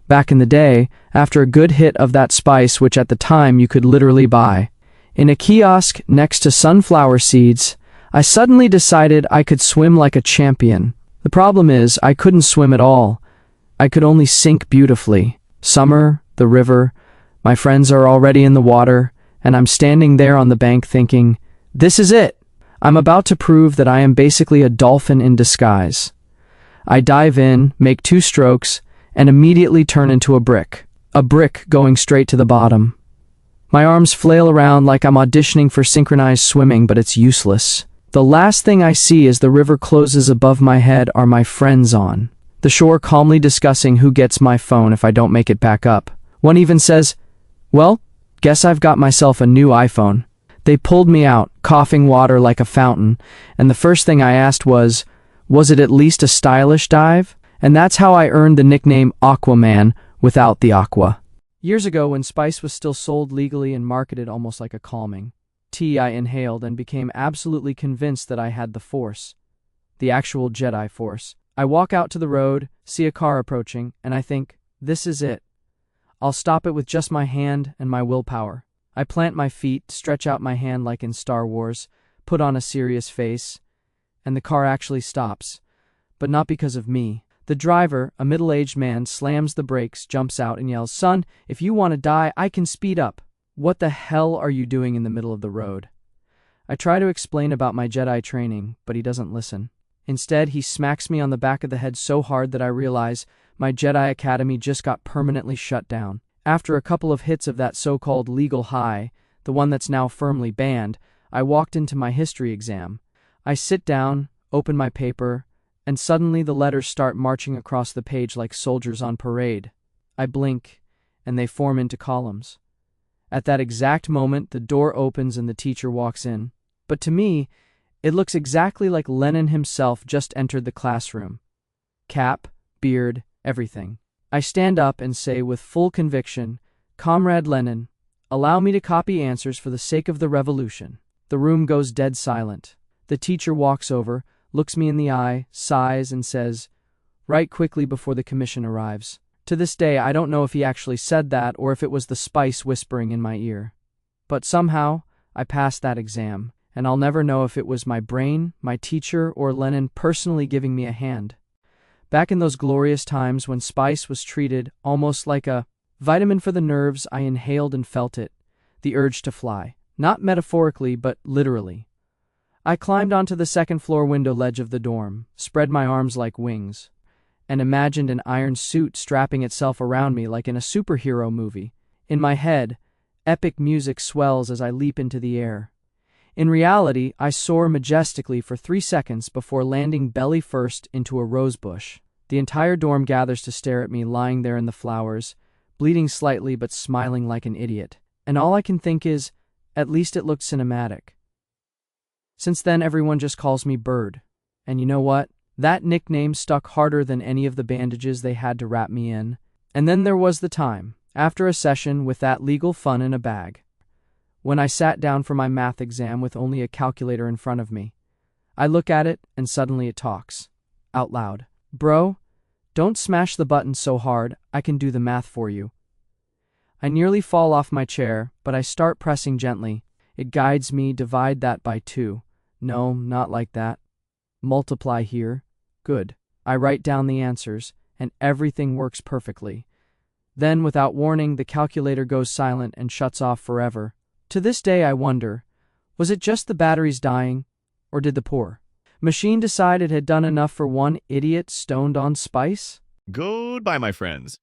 back in the day, after a good hit of that spice which at the time you could literally buy in a kiosk next to sunflower seeds, I suddenly decided I could swim like a champion. The problem is, I couldn't swim at all. I could only sink beautifully. Summer, the river, my friends are already in the water, and I'm standing there on the bank thinking, this is it! I'm about to prove that I am basically a dolphin in disguise. I dive in, make 2 strokes, and immediately turn into a brick. A brick going straight to the bottom. My arms flail around like I'm auditioning for synchronized swimming, but it's useless. The last thing I see as the river closes above my head are my friends on the shore calmly discussing who gets my phone if I don't make it back up. One even says, well, guess I've got myself a new iPhone. They pulled me out, coughing water like a fountain, and the first thing I asked was it at least a stylish dive? And that's how I earned the nickname Aquaman without the aqua. Years ago, when spice was still sold legally and marketed almost like a calming tea, I inhaled and became absolutely convinced that I had the Force. The actual Jedi Force. I walk out to the road, see a car approaching, and I think, this is it. I'll stop it with just my hand and my willpower. I plant my feet, stretch out my hand like in Star Wars, put on a serious face, and the car actually stops. But not because of me. The driver, a middle-aged man, slams the brakes, jumps out, and yells, son, if you want to die, I can speed up. What the hell are you doing in the middle of the road? I try to explain about my Jedi training, but he doesn't listen. Instead, he smacks me on the back of the head so hard that I realize my Jedi Academy just got permanently shut down. After a couple of hits of that so-called legal high, the one that's now firmly banned, I walked into my history exam. I sit down, open my paper, and suddenly the letters start marching across the page like soldiers on parade. I blink, and they form into columns. At that exact moment, the door opens and the teacher walks in. But to me, it looks exactly like Lenin himself just entered the classroom. Cap, beard, everything. I stand up and say with full conviction, Comrade Lenin, allow me to copy answers for the sake of the revolution. The room goes dead silent. The teacher walks over, looks me in the eye, sighs, and says, write quickly before the commission arrives. To this day, I don't know if he actually said that or if it was the spice whispering in my ear. But somehow, I passed that exam, and I'll never know if it was my brain, my teacher, or Lenin personally giving me a hand. Back in those glorious times when spice was treated almost like a vitamin for the nerves, I inhaled and felt it, the urge to fly. Not metaphorically, but literally. I climbed onto the second-floor window ledge of the dorm, spread my arms like wings, and imagined an iron suit strapping itself around me like in a superhero movie. In my head, epic music swells as I leap into the air. In reality, I soar majestically for 3 seconds before landing belly first into a rosebush. The entire dorm gathers to stare at me lying there in the flowers, bleeding slightly but smiling like an idiot. And all I can think is, at least it looked cinematic. Since then, everyone just calls me Bird. And you know what? That nickname stuck harder than any of the bandages they had to wrap me in. And then there was the time, after a session with that legal fun in a bag, when I sat down for my math exam with only a calculator in front of me. I look at it, and suddenly it talks. Out loud. Bro, don't smash the button so hard, I can do the math for you. I nearly fall off my chair, but I start pressing gently. It guides me, divide that by 2. No, not like that. Multiply here. Good. I write down the answers, and everything works perfectly. Then, without warning, the calculator goes silent and shuts off forever. To this day, I wonder, was it just the batteries dying, or did the poor machine decide it had done enough for one idiot stoned on spice? Goodbye, my friends.